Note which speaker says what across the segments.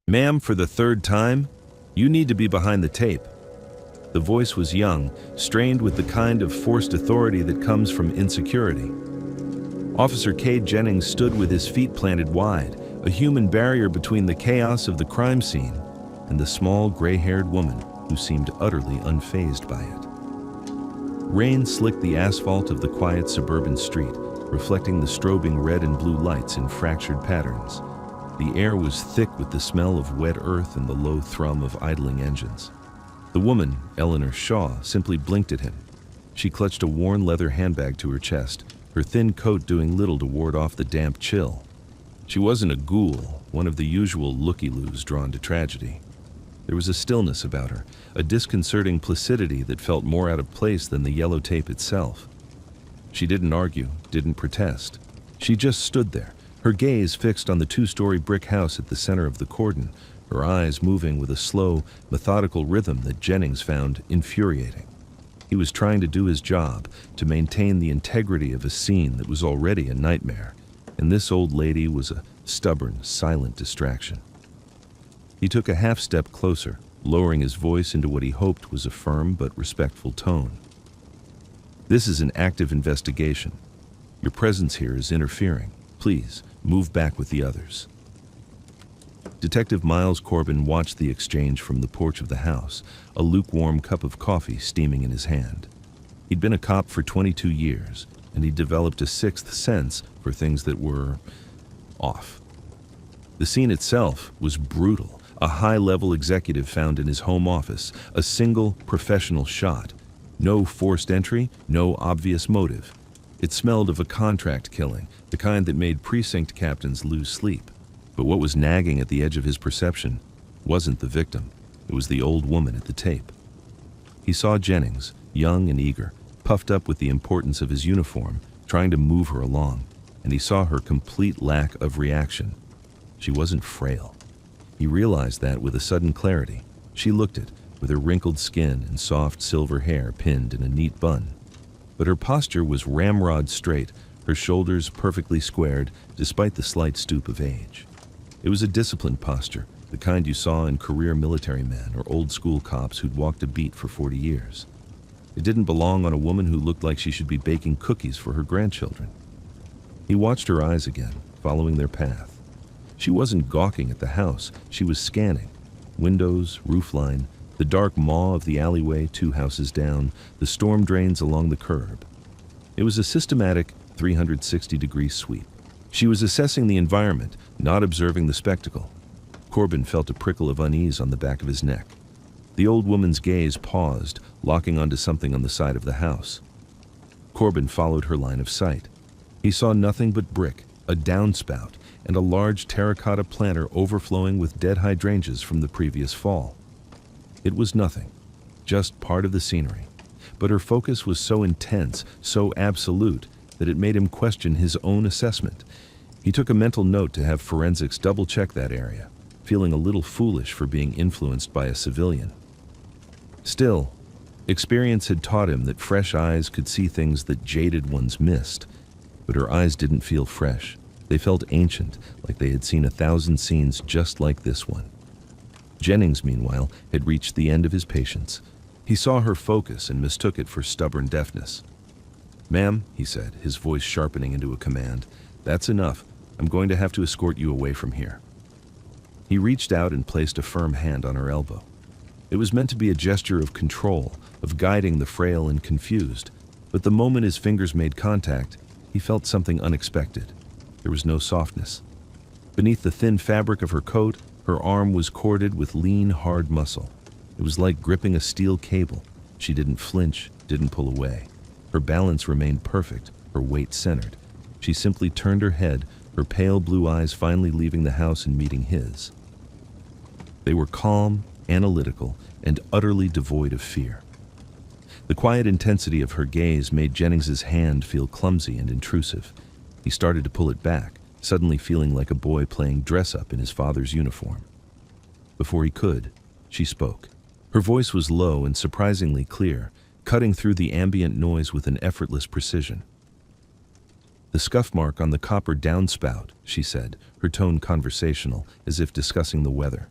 Speaker 1: "Ma'am, for the third time, you need to be behind the tape." The voice was young, strained with the kind of forced authority that comes from insecurity. Officer Cade Jennings stood with his feet planted wide, a human barrier between the chaos of the crime scene and the small, gray-haired woman who seemed utterly unfazed by it. Rain slicked the asphalt of the quiet suburban street, reflecting the strobing red and blue lights in fractured patterns. The air was thick with the smell of wet earth and the low thrum of idling engines. The woman, Eleanor Shaw, simply blinked at him. She clutched a worn leather handbag to her chest, her thin coat doing little to ward off the damp chill. She wasn't a ghoul, one of the usual looky-loos drawn to tragedy. There was a stillness about her, a disconcerting placidity that felt more out of place than the yellow tape itself. She didn't argue, didn't protest. She just stood there, her gaze fixed on the two-story brick house at the center of the cordon, her eyes moving with a slow, methodical rhythm that Jennings found infuriating. He was trying to do his job, to maintain the integrity of a scene that was already a nightmare, and this old lady was a stubborn, silent distraction. He took a half-step closer, lowering his voice into what he hoped was a firm but respectful tone. "This is an active investigation. Your presence here is interfering. Please, move back with the others." Detective Miles Corbin watched the exchange from the porch of the house, a lukewarm cup of coffee steaming in his hand. He'd been a cop for 22 years, and he'd developed a sixth sense for things that were off. The scene itself was brutal. A high-level executive found in his home office, a single professional shot. No forced entry, no obvious motive. It smelled of a contract killing, the kind that made precinct captains lose sleep. But what was nagging at the edge of his perception wasn't the victim. It was the old woman at the tape. He saw Jennings, young and eager, puffed up with the importance of his uniform, trying to move her along, and he saw her complete lack of reaction. She wasn't frail. He realized that with a sudden clarity. She looked it, with her wrinkled skin and soft silver hair pinned in a neat bun. But her posture was ramrod straight, her shoulders perfectly squared, despite the slight stoop of age. It was a disciplined posture, the kind you saw in career military men or old-school cops who'd walked a beat for 40 years. It didn't belong on a woman who looked like she should be baking cookies for her grandchildren. He watched her eyes again, following their path. She wasn't gawking at the house, she was scanning. Windows, roofline, the dark maw of the alleyway 2 houses down, the storm drains along the curb. It was a systematic 360-degree sweep. She was assessing the environment, not observing the spectacle. Corbin felt a prickle of unease on the back of his neck. The old woman's gaze paused, locking onto something on the side of the house. Corbin followed her line of sight. He saw nothing but brick, a downspout, and a large terracotta planter overflowing with dead hydrangeas from the previous fall. It was nothing, just part of the scenery. But her focus was so intense, so absolute, that it made him question his own assessment. He took a mental note to have forensics double-check that area, feeling a little foolish for being influenced by a civilian. Still, experience had taught him that fresh eyes could see things that jaded ones missed. But her eyes didn't feel fresh. They felt ancient, like they had seen 1,000 scenes just like this one. Jennings, meanwhile, had reached the end of his patience. He saw her focus and mistook it for stubborn deafness. "Ma'am," he said, his voice sharpening into a command, "that's enough. I'm going to have to escort you away from here." He reached out and placed a firm hand on her elbow. It was meant to be a gesture of control, of guiding the frail and confused, but the moment his fingers made contact, he felt something unexpected. There was no softness. Beneath the thin fabric of her coat, her arm was corded with lean, hard muscle. It was like gripping a steel cable. She didn't flinch, didn't pull away. Her balance remained perfect, her weight centered. She simply turned her head, her pale blue eyes finally leaving the house and meeting his. They were calm, analytical, and utterly devoid of fear. The quiet intensity of her gaze made Jennings's hand feel clumsy and intrusive. He started to pull it back, suddenly feeling like a boy playing dress-up in his father's uniform. Before he could, she spoke. Her voice was low and surprisingly clear, cutting through the ambient noise with an effortless precision. The scuff mark on the copper downspout, she said, her tone conversational, as if discussing the weather.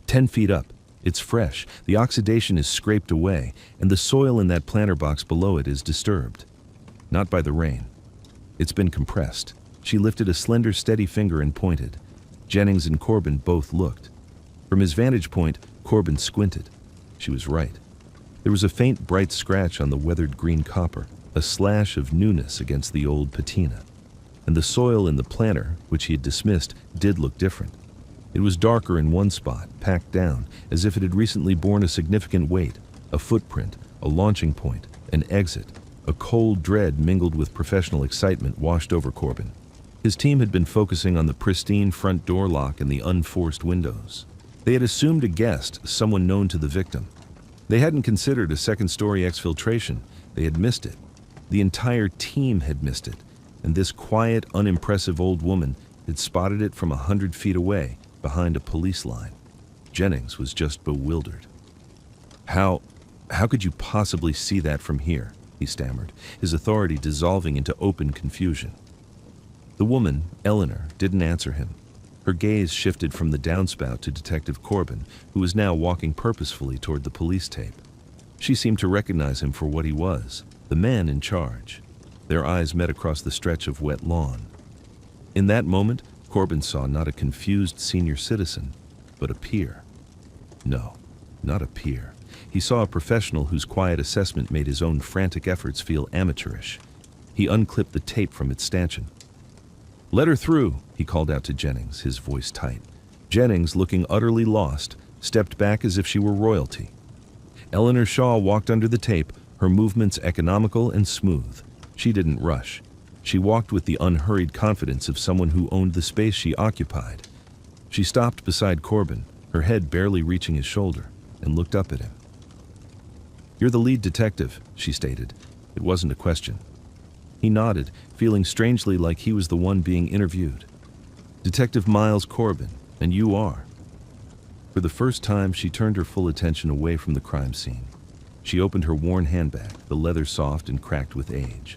Speaker 1: 10 feet up. It's fresh, the oxidation is scraped away, and the soil in that planter box below it is disturbed. Not by the rain. It's been compressed. She lifted a slender, steady finger and pointed. Jennings and Corbin both looked. From his vantage point, Corbin squinted. She was right. There was a faint, bright scratch on the weathered green copper, a slash of newness against the old patina. And the soil in the planter, which he had dismissed, did look different. It was darker in one spot, packed down, as if it had recently borne a significant weight, a footprint, a launching point, an exit. A cold dread mingled with professional excitement washed over Corbin. His team had been focusing on the pristine front door lock and the unforced windows. They had assumed a guest, someone known to the victim. They hadn't considered a second-story exfiltration. They had missed it. The entire team had missed it, and this quiet, unimpressive old woman had spotted it from 100 feet away, behind a police line. Jennings was just bewildered. How could you possibly see that from here? He stammered, his authority dissolving into open confusion. The woman, Eleanor, didn't answer him. Her gaze shifted from the downspout to Detective Corbin, who was now walking purposefully toward the police tape. She seemed to recognize him for what he was, the man in charge. Their eyes met across the stretch of wet lawn. In that moment, Corbin saw not a confused senior citizen, but a peer. No, not a peer. He saw a professional whose quiet assessment made his own frantic efforts feel amateurish. He unclipped the tape from its stanchion. "Let her through," he called out to Jennings, his voice tight. Jennings, looking utterly lost, stepped back as if she were royalty. Eleanor Shaw walked under the tape, her movements economical and smooth. She didn't rush. She walked with the unhurried confidence of someone who owned the space she occupied. She stopped beside Corbin, her head barely reaching his shoulder, and looked up at him. "You're the lead detective," she stated. It wasn't a question. He nodded, feeling strangely like he was the one being interviewed. "Detective Miles Corbin, and you are." For the first time, she turned her full attention away from the crime scene. She opened her worn handbag, the leather soft and cracked with age.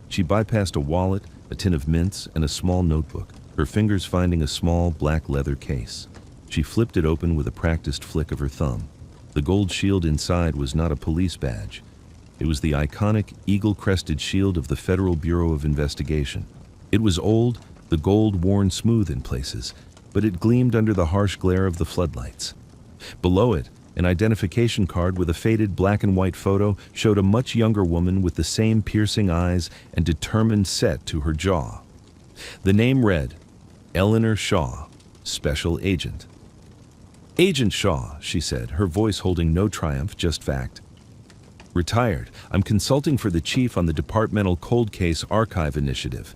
Speaker 1: She bypassed a wallet, a tin of mints, and a small notebook, her fingers finding a small black leather case. She flipped it open with a practiced flick of her thumb. The gold shield inside was not a police badge. It was the iconic eagle-crested shield of the Federal Bureau of Investigation. It was old, the gold worn smooth in places, but it gleamed under the harsh glare of the floodlights. Below it, an identification card with a faded black and white photo showed a much younger woman with the same piercing eyes and determined set to her jaw. The name read, Eleanor Shaw, Special Agent. "Agent Shaw," she said, her voice holding no triumph, just fact. "Retired. I'm consulting for the chief on the Departmental Cold Case Archive Initiative.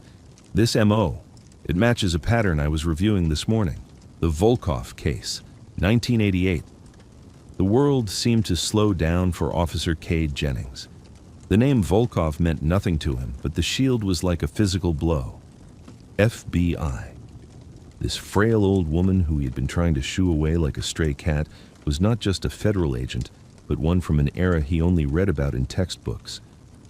Speaker 1: This M.O. It matches a pattern I was reviewing this morning. The Volkov case, 1988. The world seemed to slow down for Officer Cade Jennings. The name Volkov meant nothing to him, but the shield was like a physical blow. FBI. This frail old woman who he had been trying to shoo away like a stray cat was not just a federal agent, but one from an era he only read about in textbooks.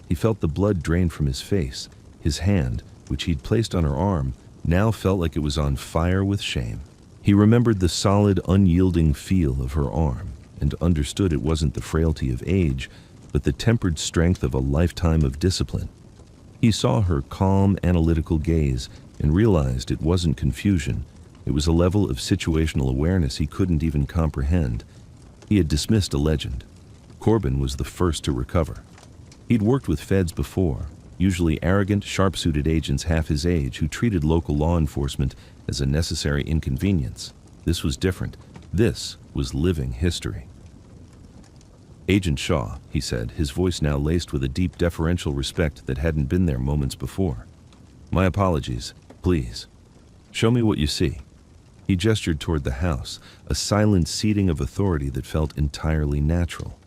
Speaker 1: He felt the blood drain from his face. His hand, which he'd placed on her arm, now felt like it was on fire with shame. He remembered the solid, unyielding feel of her arm, and understood it wasn't the frailty of age, but the tempered strength of a lifetime of discipline. He saw her calm, analytical gaze and realized it wasn't confusion. It was a level of situational awareness he couldn't even comprehend. He had dismissed a legend. Corbin was the first to recover. He'd worked with feds before, usually arrogant, sharp-suited agents half his age who treated local law enforcement as a necessary inconvenience. This was different. This was living history. "Agent Shaw," he said, his voice now laced with a deep deferential respect that hadn't been there moments before. "My apologies. Please, show me what you see." He gestured toward the house, a silent ceding of authority that felt entirely natural.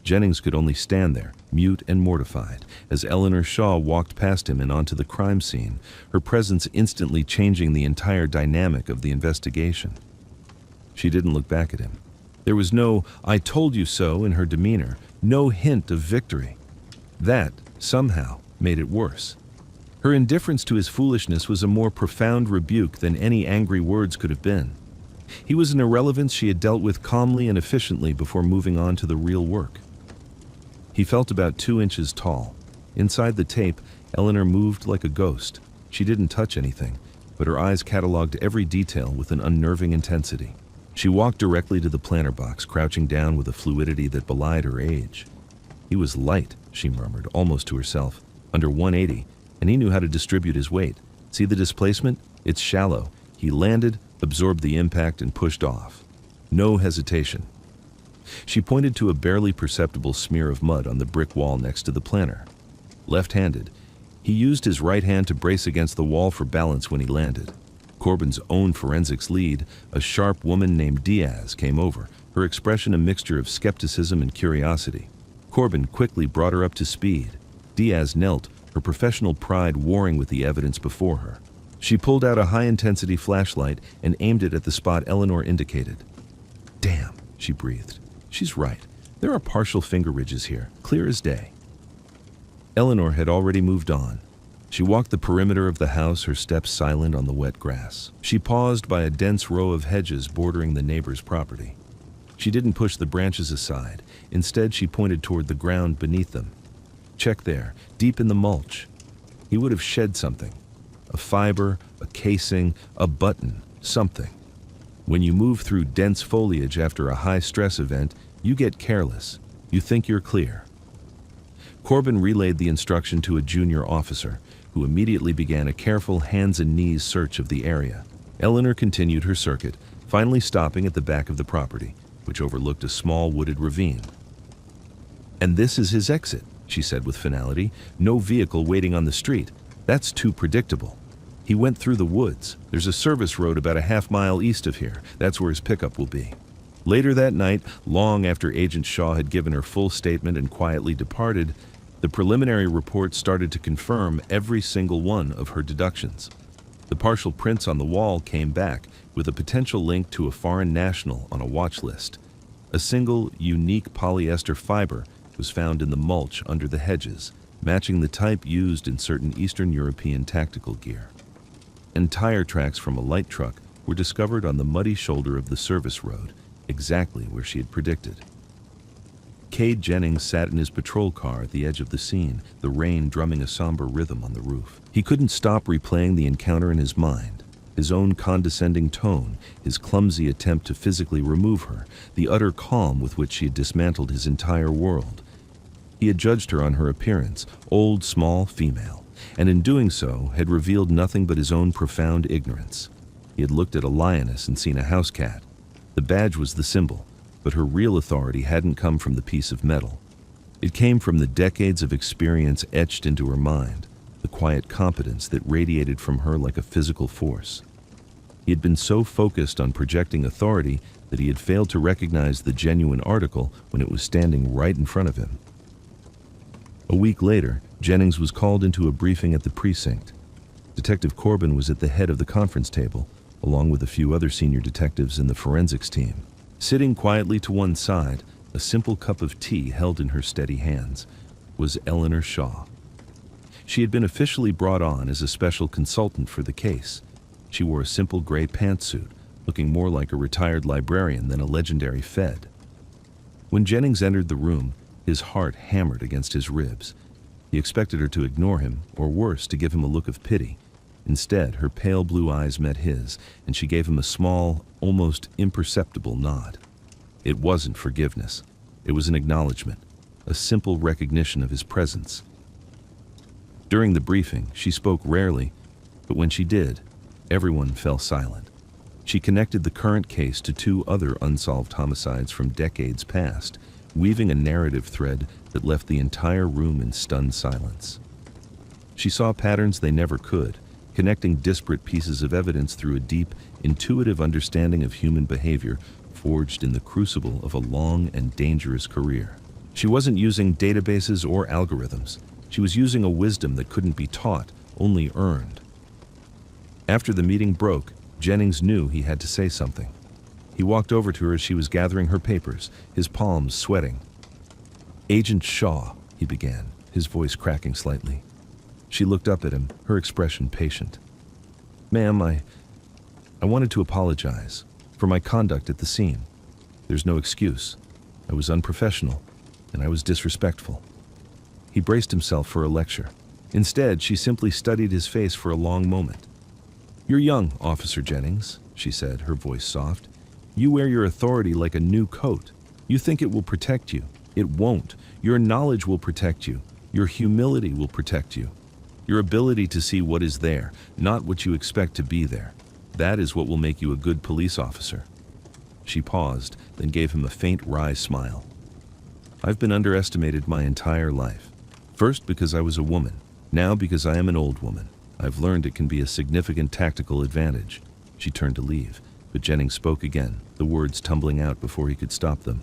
Speaker 1: Jennings could only stand there, mute and mortified, as Eleanor Shaw walked past him and onto the crime scene, her presence instantly changing the entire dynamic of the investigation. She didn't look back at him. There was no "I told you so" in her demeanor, no hint of victory. That, somehow, made it worse. Her indifference to his foolishness was a more profound rebuke than any angry words could have been. He was an irrelevance she had dealt with calmly and efficiently before moving on to the real work. He felt about 2 inches tall. Inside the tape, Eleanor moved like a ghost. She didn't touch anything, but her eyes cataloged every detail with an unnerving intensity. She walked directly to the planter box, crouching down with a fluidity that belied her age. He was light, she murmured, almost to herself, under 180, and he knew how to distribute his weight. See the displacement? It's shallow. He landed, absorbed the impact, and pushed off. No hesitation. She pointed to a barely perceptible smear of mud on the brick wall next to the planter. Left-handed, he used his right hand to brace against the wall for balance when he landed. Corbin's own forensics lead, a sharp woman named Diaz, came over, her expression a mixture of skepticism and curiosity. Corbin quickly brought her up to speed. Diaz knelt, her professional pride warring with the evidence before her. She pulled out a high-intensity flashlight and aimed it at the spot Eleanor indicated. "Damn," she breathed. "She's right. There are partial finger ridges here, clear as day." Eleanor had already moved on. She walked the perimeter of the house, her steps silent on the wet grass. She paused by a dense row of hedges bordering the neighbor's property. She didn't push the branches aside. Instead, she pointed toward the ground beneath them. "Check there, deep in the mulch." He would have shed something. A fiber, a casing, a button, something. When you move through dense foliage after a high-stress event, you get careless. You think you're clear. Corbin relayed the instruction to a junior officer, who immediately began a careful hands-and-knees search of the area. Eleanor continued her circuit, finally stopping at the back of the property, which overlooked a small wooded ravine. "And this is his exit," she said with finality. "No vehicle waiting on the street. That's too predictable. He went through the woods. There's a service road about a half-mile east of here. That's where his pickup will be." Later that night, long after Agent Shaw had given her full statement and quietly departed, the preliminary report started to confirm every single one of her deductions. The partial prints on the wall came back, with a potential link to a foreign national on a watch list. A single, unique polyester fiber was found in the mulch under the hedges, matching the type used in certain Eastern European tactical gear. And tire tracks from a light truck were discovered on the muddy shoulder of the service road, exactly where she had predicted. Cade Jennings sat in his patrol car at the edge of the scene, the rain drumming a somber rhythm on the roof. He couldn't stop replaying the encounter in his mind. His own condescending tone, his clumsy attempt to physically remove her, the utter calm with which she had dismantled his entire world. He had judged her on her appearance, old, small, female, and in doing so had revealed nothing but his own profound ignorance. He had looked at a lioness and seen a house cat. The badge was the symbol, but her real authority hadn't come from the piece of metal. It came from the decades of experience etched into her mind, the quiet competence that radiated from her like a physical force. He had been so focused on projecting authority that he had failed to recognize the genuine article when it was standing right in front of him. A week later, Jennings was called into a briefing at the precinct. Detective Corbin was at the head of the conference table, along with a few other senior detectives in the forensics team. Sitting quietly to one side, a simple cup of tea held in her steady hands, was Eleanor Shaw. She had been officially brought on as a special consultant for the case. She wore a simple gray pantsuit, looking more like a retired librarian than a legendary Fed. When Jennings entered the room, his heart hammered against his ribs. He expected her to ignore him, or worse, to give him a look of pity. Instead, her pale blue eyes met his, and she gave him a small, almost imperceptible nod. It wasn't forgiveness. It was an acknowledgement, a simple recognition of his presence. During the briefing, she spoke rarely, but when she did, everyone fell silent. She connected the current case to 2 other unsolved homicides from decades past, weaving a narrative thread that left the entire room in stunned silence. She saw patterns they never could, connecting disparate pieces of evidence through a deep, intuitive understanding of human behavior forged in the crucible of a long and dangerous career. She wasn't using databases or algorithms. She was using a wisdom that couldn't be taught, only earned. After the meeting broke, Jennings knew he had to say something. He walked over to her as she was gathering her papers, his palms sweating. "Agent Shaw," he began, his voice cracking slightly. She looked up at him, her expression patient. "Ma'am, I wanted to apologize for my conduct at the scene. There's no excuse. I was unprofessional, and I was disrespectful." He braced himself for a lecture. Instead, she simply studied his face for a long moment. "You're young, Officer Jennings," she said, her voice soft. "You wear your authority like a new coat. You think it will protect you. It won't. Your knowledge will protect you. Your humility will protect you. Your ability to see what is there, not what you expect to be there. That is what will make you a good police officer." She paused, then gave him a faint wry smile. "I've been underestimated my entire life. First because I was a woman. Now because I am an old woman. I've learned it can be a significant tactical advantage." She turned to leave, but Jennings spoke again, the words tumbling out before he could stop them.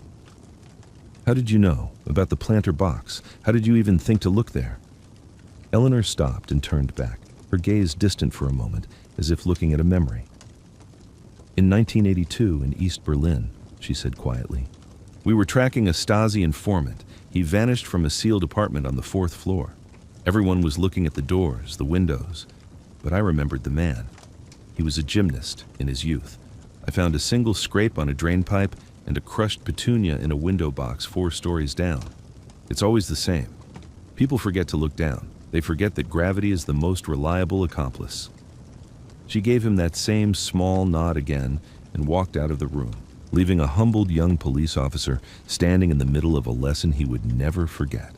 Speaker 1: "How did you know about the planter box? How did you even think to look there?" Eleanor stopped and turned back, her gaze distant for a moment, as if looking at a memory. "In 1982 in East Berlin," she said quietly. "We were tracking a Stasi informant. He vanished from a sealed apartment on the 4th floor. Everyone was looking at the doors, the windows, but I remembered the man. He was a gymnast in his youth. I found a single scrape on a drain pipe and a crushed petunia in a window box 4 stories down. It's always the same. People forget to look down. They forget that gravity is the most reliable accomplice." She gave him that same small nod again and walked out of the room, leaving a humbled young police officer standing in the middle of a lesson he would never forget.